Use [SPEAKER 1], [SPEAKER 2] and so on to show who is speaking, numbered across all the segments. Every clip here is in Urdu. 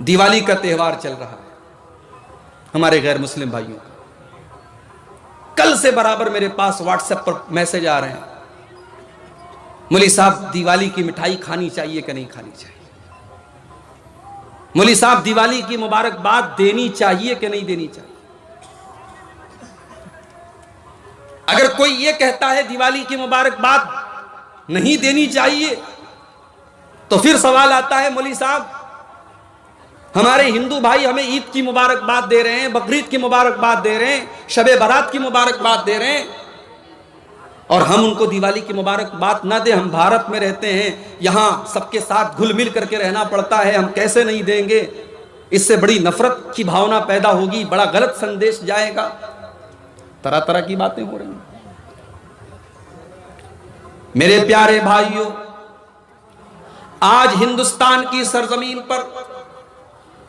[SPEAKER 1] دیوالی کا تہوار چل رہا ہے ہمارے غیر مسلم بھائیوں کا. کل سے برابر میرے پاس واٹس ایپ پر میسج آ رہے ہیں, مولوی صاحب دیوالی کی مٹھائی کھانی چاہیے کہ نہیں کھانی چاہیے, مولوی صاحب دیوالی کی مبارکباد دینی چاہیے کہ نہیں دینی چاہیے. اگر کوئی یہ کہتا ہے دیوالی کی مبارکباد نہیں دینی چاہیے تو پھر سوال آتا ہے مولوی صاحب ہمارے ہندو بھائی ہمیں عید کی مبارکباد دے رہے ہیں, بقرعید کی مبارکباد دے رہے ہیں, شب برات کی مبارکباد دے رہے ہیں, اور ہم ان کو دیوالی کی مبارکباد نہ دیں. ہم بھارت میں رہتے ہیں, یہاں سب کے ساتھ گھل مل کر کے رہنا پڑتا ہے, ہم کیسے نہیں دیں گے؟ اس سے بڑی نفرت کی بھاونا پیدا ہوگی, بڑا غلط سندیش جائے گا. طرح طرح کی باتیں ہو رہی ہیں. میرے پیارے بھائیوں, آج ہندوستان کی سرزمین پر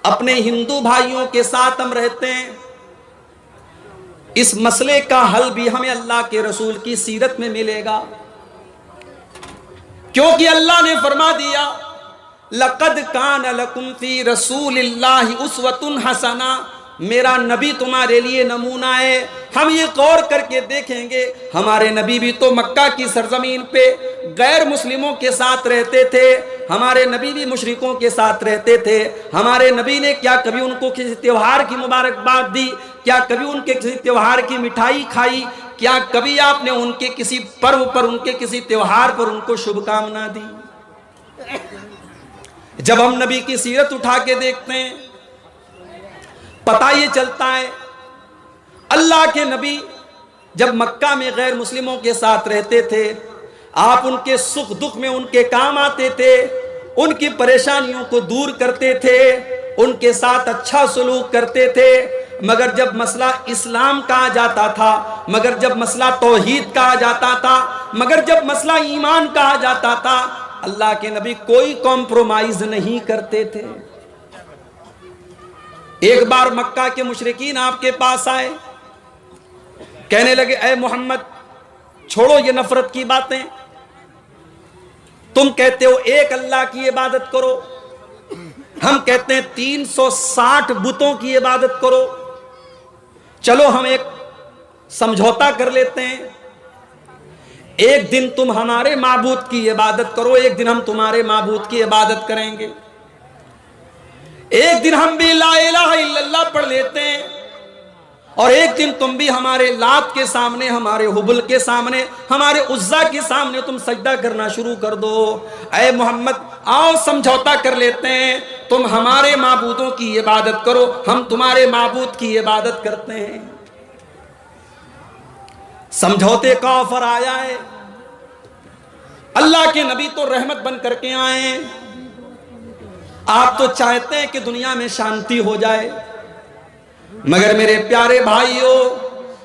[SPEAKER 1] اپنے ہندو بھائیوں کے ساتھ ہم رہتے ہیں. اس مسئلے کا حل بھی ہمیں اللہ کے رسول کی سیرت میں ملے گا, کیونکہ اللہ نے فرما دیا لَقَدْ كَانَ لَكُمْ فِي رَسُولِ اللَّهِ أُسْوَةٌ حَسَنَةٌ, میرا نبی تمہارے لیے نمونہ ہے. ہم یہ غور کر کے دیکھیں گے, ہمارے نبی بھی تو مکہ کی سرزمین پہ غیر مسلموں کے ساتھ رہتے تھے, ہمارے نبی بھی مشرکوں کے ساتھ رہتے تھے. ہمارے نبی نے کیا کبھی ان کو کسی تہوار کی مبارکباد دی؟ کیا کبھی ان کے کسی تہوار کی مٹھائی کھائی؟ کیا کبھی آپ نے ان کے کسی پرو پر, ان کے کسی تہوار پر ان کو شبھ کامنا دی؟ جب ہم نبی کی سیرت اٹھا کے دیکھتے ہیں پتہ یہ چلتا ہے اللہ کے نبی جب مکہ میں غیر مسلموں کے ساتھ رہتے تھے, آپ ان کے سکھ دکھ میں ان کے کام آتے تھے, ان کی پریشانیوں کو دور کرتے تھے, ان کے ساتھ اچھا سلوک کرتے تھے. مگر جب مسئلہ اسلام کا آ جاتا تھا, مگر جب مسئلہ توحید کا آ جاتا تھا, مگر جب مسئلہ ایمان کا آ جاتا تھا, اللہ کے نبی کوئی کمپرومائز نہیں کرتے تھے. ایک بار مکہ کے مشرکین آپ کے پاس آئے, کہنے لگے اے محمد چھوڑو یہ نفرت کی باتیں, تم کہتے ہو ایک اللہ کی عبادت کرو, ہم کہتے ہیں 360 بتوں کی عبادت کرو. چلو ہم ایک سمجھوتا کر لیتے ہیں, ایک دن تم ہمارے معبود کی عبادت کرو, ایک دن ہم تمہارے معبود کی عبادت کریں گے. ایک دن ہم بھی لا الہ الا اللہ پڑھ لیتے ہیں, اور ایک دن تم بھی ہمارے لات کے سامنے, ہمارے حبل کے سامنے, ہمارے عزا کے سامنے تم سجدہ کرنا شروع کر دو. اے محمد آؤ سمجھوتا کر لیتے ہیں, تم ہمارے معبودوں کی عبادت کرو, ہم تمہارے معبود کی عبادت کرتے ہیں. سمجھوتے کا آفر آیا ہے. اللہ کے نبی تو رحمت بن کر کے آئے ہیں, آپ تو چاہتے ہیں کہ دنیا میں شانتی ہو جائے, مگر میرے پیارے بھائیوں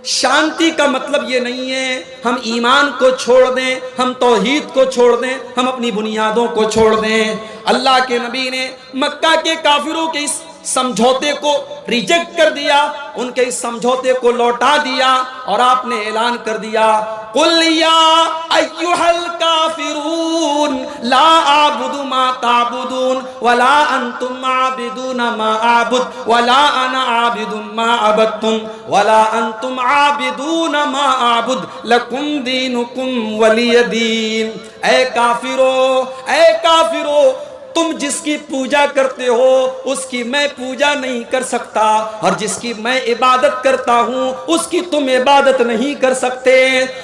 [SPEAKER 1] شانتی کا مطلب یہ نہیں ہے ہم ایمان کو چھوڑ دیں, ہم توحید کو چھوڑ دیں, ہم اپنی بنیادوں کو چھوڑ دیں. اللہ کے نبی نے مکہ کے کافروں کے اس سمجھوتے کو ریجیکٹ کر دیا, ان کے اس سمجھوتے کو لوٹا دیا, اور آپ نے اعلان کر دیا قُلْ يَا أَيُّهَا الْكَافِرُونَ لَا أَعْبُدُ مَا تَعْبُدُونَ وَلَا أَنْتُمْ عَابِدُونَ مَا أَعْبُدُ وَلَا أَنَا عَابِدٌ مَا عَبَدتُّمْ وَلَا أَنْتُمْ عَابِدُونَ مَا أَعْبُدُ لَكُمْ دِينُكُمْ وَلِيَ دِينِ. اے کافرو, تم جس کی پوجا کرتے ہو اس کی میں پوجا نہیں کر سکتا, اور جس کی میں عبادت کرتا ہوں اس کی تم عبادت نہیں کر سکتے.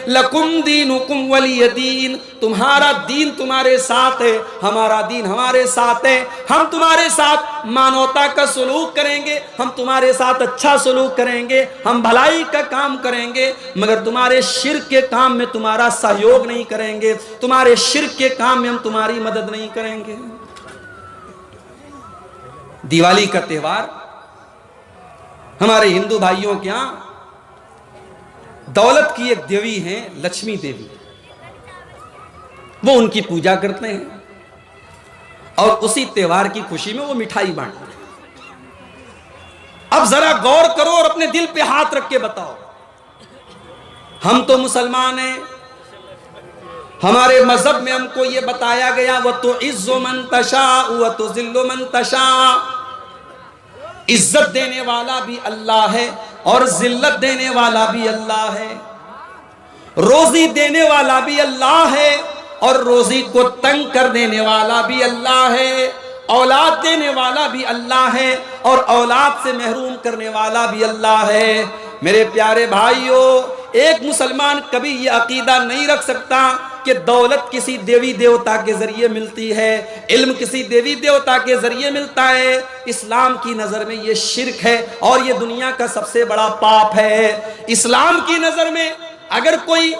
[SPEAKER 1] لکم دینکم ولی دین, تمہارا دین تمہارے ساتھ ہے, ہمارا دین ہمارے ساتھ ہے. ہم تمہارے ساتھ مانوتا کا سلوک کریں گے, ہم تمہارے ساتھ اچھا سلوک کریں گے, ہم بھلائی کا کام کریں گے, مگر تمہارے شرک کے کام میں تمہارا سہیوگ نہیں کریں گے, تمہارے شرک کے کام میں ہم تمہاری مدد نہیں کریں گے. دیوالی کا تہوار ہمارے ہندو بھائیوں کے ہاں دولت کی ایک دیوی ہیں لکشمی دیوی, وہ ان کی پوجا کرتے ہیں, اور اسی تہوار کی خوشی میں وہ مٹھائی بانٹتے ہیں. اب ذرا غور کرو اور اپنے دل پہ ہاتھ رکھ کے بتاؤ, ہم تو مسلمان ہیں, ہمارے مذہب میں ہم کو یہ بتایا گیا وَتُعِزُّ مَن تَشَاءُ وَتُذِلُّ مَن تَشَاءُ, عزت دینے والا بھی اللہ ہے اور ذلت دینے والا بھی اللہ ہے، روزی دینے والا بھی اللہ ہے اور روزی کو تنگ کر دینے والا بھی اللہ ہے، اولاد دینے والا بھی اللہ ہے اور اولاد سے محروم کرنے والا بھی اللہ ہے۔ میرے پیارے بھائیوں، ایک مسلمان کبھی یہ عقیدہ نہیں رکھ سکتا کہ دولت کسی دیوی دیوتا کے ذریعے ملتی ہے، علم کسی دیوی دیوتا کے ذریعے ملتا ہے۔ اسلام کی نظر میں یہ شرک ہے اور یہ دنیا کا سب سے بڑا پاپ ہے۔ اسلام کی نظر میں اگر کوئی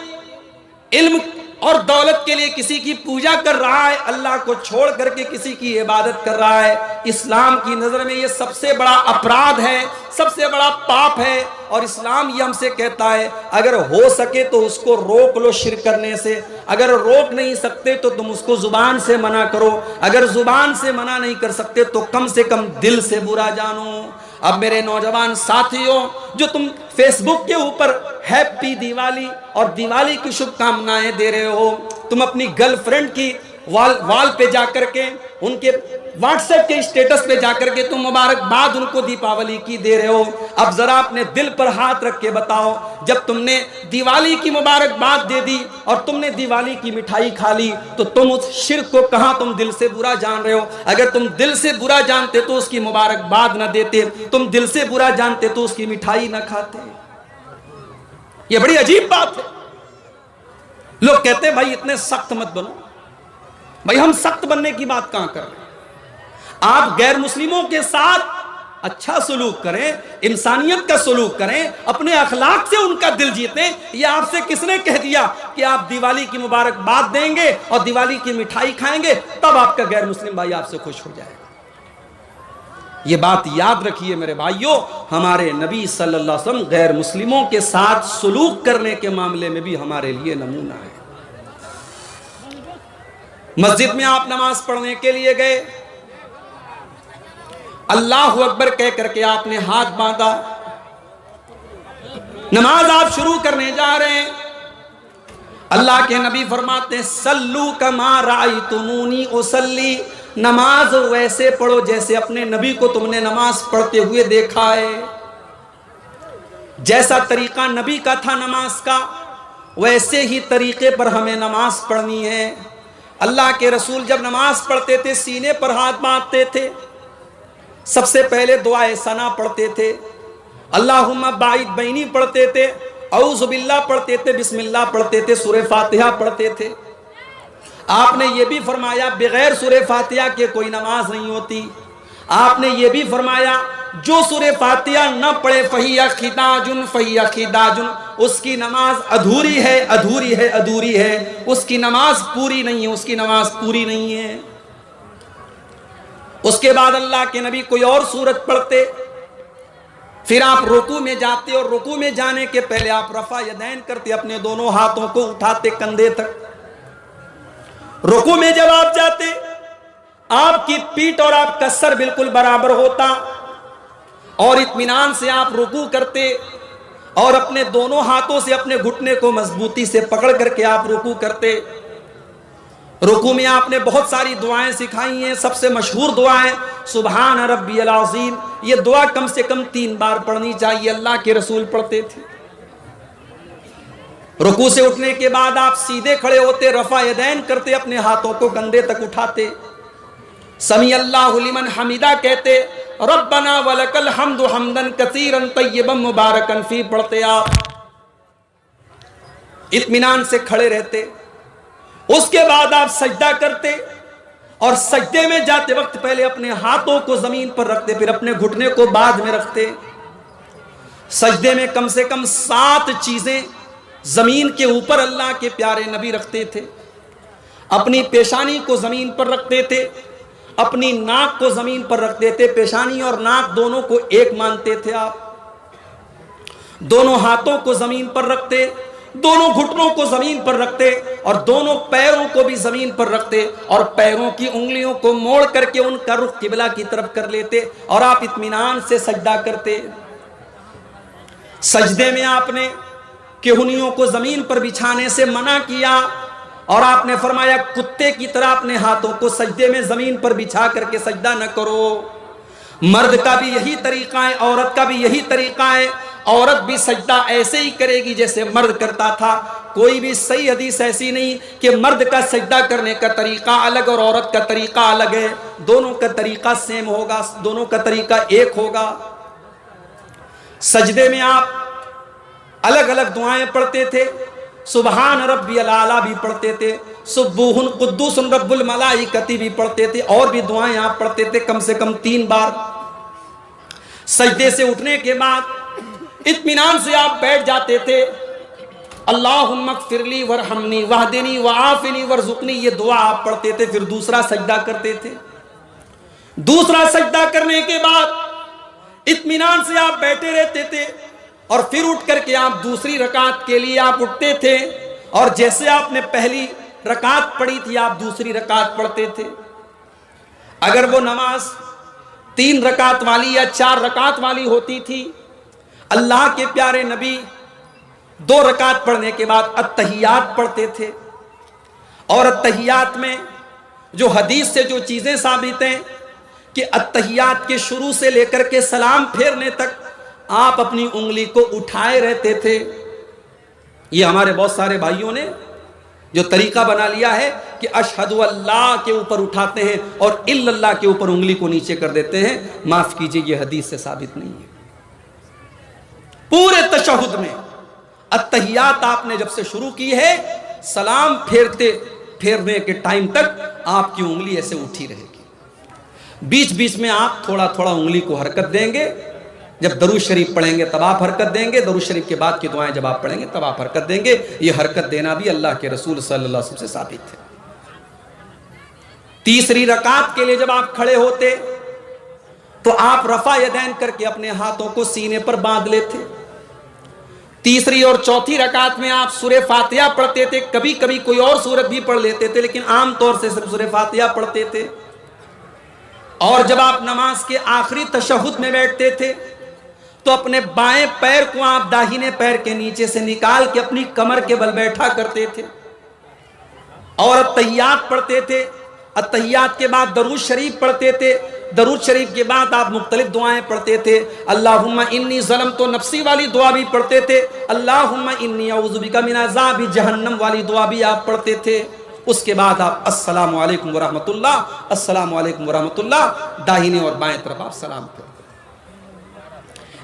[SPEAKER 1] علم اور دولت کے لیے کسی کی پوجا کر رہا ہے، اللہ کو چھوڑ کر کے کسی کی عبادت کر رہا ہے، اسلام کی نظر میں یہ سب سے بڑا اپرادھ ہے، سب سے بڑا پاپ ہے۔ اور اسلام یہ ہم سے کہتا ہے اگر ہو سکے تو اس کو روک لو شرک کرنے سے، اگر روک نہیں سکتے تو تم اس کو زبان سے منع کرو، اگر زبان سے منع نہیں کر سکتے تو کم سے کم دل سے برا جانو۔ اب میرے نوجوان ساتھیوں، جو تم فیس بک کے اوپر ہیپی دیوالی اور دیوالی کی شبھ کامنائیں دے رہے ہو، تم اپنی گرل فرینڈ کی وال پہ جا کر کے، ان کے واٹس ایپ کے اسٹیٹس پہ جا کر کے تم مبارکباد ان کو دیپاولی کی دے رہے ہو۔ اب ذرا اپنے دل پر ہاتھ رکھ کے بتاؤ، جب تم نے دیوالی کی مبارکباد دے دی اور تم نے دیوالی کی مٹھائی کھا لی تو تم اس شرک کو کہاں تم دل سے برا جان رہے ہو؟ اگر تم دل سے برا جانتے تو اس کی مبارکباد نہ دیتے، تم دل سے برا جانتے تو اس کی مٹھائی نہ کھاتے۔ یہ بڑی عجیب بات ہے۔ لوگ کہتے ہیں بھائی اتنے سخت مت بنو۔ بھائی ہم سخت بننے کی بات کہاں کر رہے ہیں؟ آپ غیر مسلموں کے ساتھ اچھا سلوک کریں، انسانیت کا سلوک کریں، اپنے اخلاق سے ان کا دل جیتیں۔ یہ آپ سے کس نے کہہ دیا کہ آپ دیوالی کی مبارکباد دیں گے اور دیوالی کی مٹھائی کھائیں گے تب آپ کا غیر مسلم بھائی آپ سے خوش ہو جائے گا؟ یہ بات یاد رکھیے میرے بھائیوں، ہمارے نبی صلی اللہ علیہ وسلم غیر مسلموں کے ساتھ سلوک کرنے کے معاملے میں بھی ہمارے لیے نمونہ ہے۔ مسجد میں آپ نماز پڑھنے کے لیے گئے، اللہ اکبر کہہ کر کے آپ نے ہاتھ باندھا، نماز آپ شروع کرنے جا رہے ہیں، اللہ کے نبی فرماتے ہیں صلو کما رأیتمونی اصلی، نماز ویسے پڑھو جیسے اپنے نبی کو تم نے نماز پڑھتے ہوئے دیکھا ہے۔ جیسا طریقہ نبی کا تھا نماز کا، ویسے ہی طریقے پر ہمیں نماز پڑھنی ہے۔ اللہ کے رسول جب نماز پڑھتے تھے سینے پر ہاتھ باندھتے تھے، سب سے پہلے دعائے ثنا پڑھتے تھے، اللہم باعث بینی پڑھتے تھے، اعوذ باللہ پڑھتے تھے، بسم اللہ پڑھتے تھے، سورہ فاتحہ پڑھتے تھے۔ آپ نے یہ بھی فرمایا بغیر سورہ فاتحہ کے کوئی نماز نہیں ہوتی۔ آپ نے یہ بھی فرمایا جو سورہ فاتحہ نہ پڑھے فہیہ خداجن فہیہ خداجن، اس کی نماز ادھوری ہے، ادھوری ہے، ادھوری ہے، اس کی نماز پوری نہیں ہے، اس کی نماز پوری نہیں ہے۔ اس کے بعد اللہ کے نبی کوئی اور سورت پڑھتے، پھر آپ رکوع میں جاتے اور رکوع میں جانے کے پہلے آپ رفع یدین کرتے، اپنے دونوں ہاتھوں کو اٹھاتے کندھے تک۔ رکوع میں جب آپ جاتے آپ کی پیٹھ اور آپ کا سر بالکل برابر ہوتا اور اطمینان سے آپ رکوع کرتے اور اپنے دونوں ہاتھوں سے اپنے گھٹنے کو مضبوطی سے پکڑ کر کے آپ رکوع کرتے۔ رکوع میں آپ نے بہت ساری دعائیں سکھائی ہیں، سب سے مشہور دعائیں سبحان ربی العظیم، یہ دعا کم سے کم 3 بار پڑھنی چاہیے، اللہ کے رسول پڑھتے تھے۔ رکوع سے اٹھنے کے بعد آپ سیدھے کھڑے ہوتے، رفع یدین کرتے، اپنے ہاتھوں کو کندھے تک اٹھاتے، سمیع اللہ لمن حمیدہ کہتے، ربنا ولک الحمد حمدا کثیرا طیبا مبارکا فی پڑھتے، آپ اطمینان سے کھڑے رہتے۔ اس کے بعد آپ سجدہ کرتے اور سجدے میں جاتے وقت پہلے اپنے ہاتھوں کو زمین پر رکھتے، پھر اپنے گھٹنے کو بعد میں رکھتے۔ سجدے میں کم سے کم 7 چیزیں زمین کے اوپر اللہ کے پیارے نبی رکھتے تھے۔ اپنی پیشانی کو زمین پر رکھتے تھے، اپنی ناک کو زمین پر رکھتے تھے، پیشانی اور ناک دونوں کو ایک مانتے تھے آپ، دونوں ہاتھوں کو زمین پر رکھتے، دونوں گھٹنوں کو زمین پر رکھتے اور دونوں پیروں کو بھی زمین پر رکھتے اور پیروں کی انگلیوں کو موڑ کر کے ان کا رخ قبلہ کی طرف کر لیتے اور آپ اطمینان سے سجدہ کرتے۔ سجدے میں آپ نے کہنیوں کو زمین پر بچھانے سے منع کیا اور آپ نے فرمایا کتے کی طرح اپنے ہاتھوں کو سجدے میں زمین پر بچھا کر کے سجدہ نہ کرو۔ مرد کا بھی یہی طریقہ ہے، عورت کا بھی یہی طریقہ ہے۔ عورت بھی سجدہ ایسے ہی کرے گی جیسے مرد کرتا تھا۔ کوئی بھی صحیح حدیث ایسی نہیں کہ مرد کا سجدہ کرنے کا طریقہ الگ اور عورت کا طریقہ الگ ہے۔ دونوں کا طریقہ سیم ہوگا، دونوں کا طریقہ ایک ہوگا۔ سجدے میں آپ الگ الگ دعائیں پڑھتے تھے، سبحان ربی الاعلیٰ بھی پڑھتے تھے، سبوح قدوس رب الملائکۃ بھی پڑھتے تھے، اور بھی دعائیں آپ پڑھتے تھے کم سے کم 3 بار۔ سجدے سے اٹھنے کے بعد اطمینان سے آپ بیٹھ جاتے تھے، اللہم اغفر لی ورحمنی واہدنی وعافنی وارزقنی، یہ دعا آپ پڑھتے تھے۔ پھر دوسرا سجدہ کرتے تھے۔ دوسرا سجدہ کرنے کے بعد اطمینان سے آپ بیٹھے رہتے تھے، اور پھر اٹھ کر کے آپ دوسری رکعت کے لیے آپ اٹھتے تھے، اور جیسے آپ نے پہلی رکعت پڑھی تھی آپ دوسری رکعت پڑھتے تھے۔ اگر وہ نماز 3 رکعت والی یا 4 رکعت والی ہوتی تھی، اللہ کے پیارے نبی 2 رکعت پڑھنے کے بعد التحیات پڑھتے تھے۔ اور التحیات میں جو حدیث سے جو چیزیں ثابت ہیں کہ التحیات کے شروع سے لے کر کے سلام پھیرنے تک آپ اپنی انگلی کو اٹھائے رہتے تھے۔ یہ ہمارے بہت سارے بھائیوں نے جو طریقہ بنا لیا ہے کہ اشہد اللہ کے اوپر اٹھاتے ہیں اور الا اللہ کے اوپر انگلی کو نیچے کر دیتے ہیں، معاف کیجئے یہ حدیث سے ثابت نہیں ہے۔ پورے تشہد میں التحیات آپ نے جب سے شروع کی ہے، سلام پھیرنے کے ٹائم تک آپ کی انگلی ایسے اٹھی رہے گی۔ بیچ بیچ میں آپ تھوڑا تھوڑا انگلی کو حرکت دیں گے۔ جب درود شریف پڑھیں گے تب آپ حرکت دیں گے، درود شریف کے بعد کی دعائیں جب آپ پڑھیں گے تب آپ حرکت دیں گے۔ یہ حرکت دینا بھی اللہ کے رسول صلی اللہ علیہ وسلم سے ثابت ہے۔ تیسری رکعت کے لیے جب آپ کھڑے ہوتے تو آپ رفع یدین کر کے اپنے ہاتھوں کو سینے پر باندھ لیتے۔ تیسری اور چوتھی رکعت میں آپ سورہ فاتحہ پڑھتے تھے، کبھی کبھی کوئی اور سورت بھی پڑھ لیتے تھے، لیکن عام طور سے صرف سورہ فاتحہ پڑھتے تھے۔ اور جب آپ نماز کے آخری تشہد میں بیٹھتے تھے تو اپنے بائیں پیر کو آپ داہنے پیر کے نیچے سے نکال کے اپنی کمر کے بل بیٹھا کرتے تھے، اور التحیات پڑھتے تھے۔ التحیات کے بعد درود شریف پڑھتے تھے، درود شریف کے بعد آپ مختلف دعائیں پڑھتے تھے۔ اللہم انی ظلمت نفسی والی دعا بھی پڑھتے تھے، اللہم انی اعوذ بک من عذاب جہنم والی دعا بھی آپ پڑھتے تھے۔ اس کے بعد آپ السلام علیکم ورحمۃ اللہ، السلام علیکم ورحمۃ اللہ، داہنے اور بائیں طرف آپ سلام کرتے۔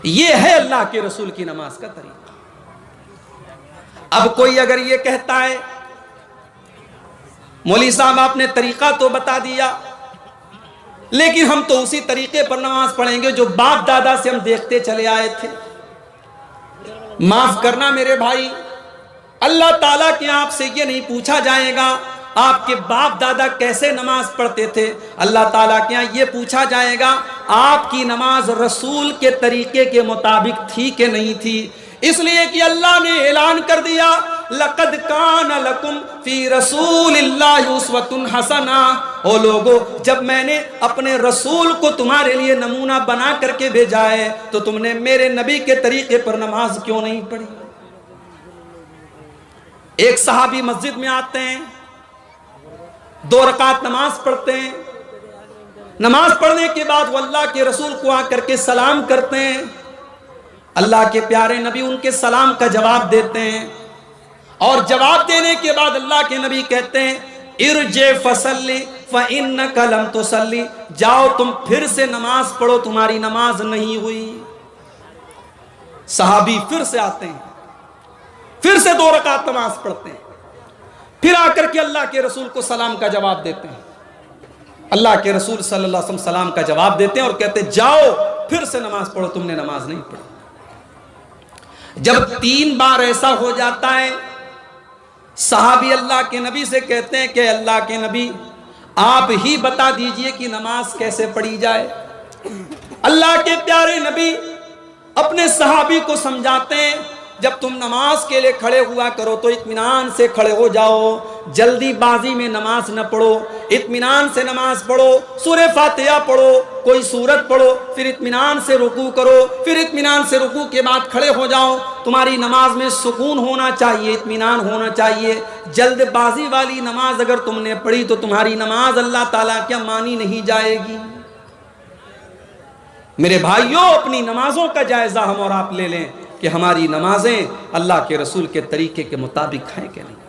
[SPEAKER 1] یہ ہے اللہ کے رسول کی نماز کا طریقہ۔ اب کوئی اگر یہ کہتا ہے مولوی صاحب آپ نے طریقہ تو بتا دیا، لیکن ہم تو اسی طریقے پر نماز پڑھیں گے جو باپ دادا سے ہم دیکھتے چلے آئے تھے، معاف کرنا میرے بھائی، اللہ تعالیٰ کے آپ سے یہ نہیں پوچھا جائے گا آپ کے باپ دادا کیسے نماز پڑھتے تھے، اللہ تعالیٰ کے یہاں یہ پوچھا جائے گا آپ کی نماز رسول کے طریقے کے مطابق تھی کہ نہیں تھی۔ اس لیے کہ اللہ نے اعلان کر دیا لَقَدْ كَانَ لَكُمْ فِي رَسُولِ اللَّهِ أُسْوَةٌ حَسَنَةٌ، او لوگو جب میں نے اپنے رسول کو تمہارے لیے نمونہ بنا کر کے بھیجا ہے تو تم نے میرے نبی کے طریقے پر نماز کیوں نہیں پڑھی؟ ایک صحابی مسجد میں آتے ہیں، 2 رکعت نماز پڑھتے ہیں، نماز پڑھنے کے بعد وہ اللہ کے رسول کو آ کر کے سلام کرتے ہیں، اللہ کے پیارے نبی ان کے سلام کا جواب دیتے ہیں، اور جواب دینے کے بعد اللہ کے نبی کہتے ہیں ارجع فصلی فإنک لم تصلی، جاؤ تم پھر سے نماز پڑھو، تمہاری نماز نہیں ہوئی۔ صحابی پھر سے آتے ہیں، پھر سے 2 رکعت نماز پڑھتے ہیں، پھر آ کر کے اللہ کے رسول کو سلام کا جواب دیتے ہیں۔ اللہ کے رسول صلی اللہ علیہ وسلم سلام کا جواب دیتے ہیں اور کہتے ہیں جاؤ پھر سے نماز پڑھو، تم نے نماز نہیں پڑھی۔ جب 3 بار ایسا ہو جاتا ہے، صحابی اللہ کے نبی سے کہتے ہیں کہ اللہ کے نبی آپ ہی بتا دیجئے کہ نماز کیسے پڑھی جائے۔ اللہ کے پیارے نبی اپنے صحابی کو سمجھاتے ہیں جب تم نماز کے لیے کھڑے ہوا کرو تو اطمینان سے کھڑے ہو جاؤ، جلدی بازی میں نماز نہ پڑھو، اطمینان سے نماز پڑھو، سورہ فاتحہ پڑھو، کوئی سورت پڑھو، پھر اطمینان سے رکوع کرو، پھر اطمینان سے رکوع کے بعد کھڑے ہو جاؤ۔ تمہاری نماز میں سکون ہونا چاہیے، اطمینان ہونا چاہیے۔ جلد بازی والی نماز اگر تم نے پڑھی تو تمہاری نماز اللہ تعالیٰ کیا مانی نہیں جائے گی۔ میرے بھائیوں اپنی نمازوں کا جائزہ ہم اور آپ لے لیں کہ ہماری نمازیں اللہ کے رسول کے طریقے کے مطابق ہیں کہ نہیں.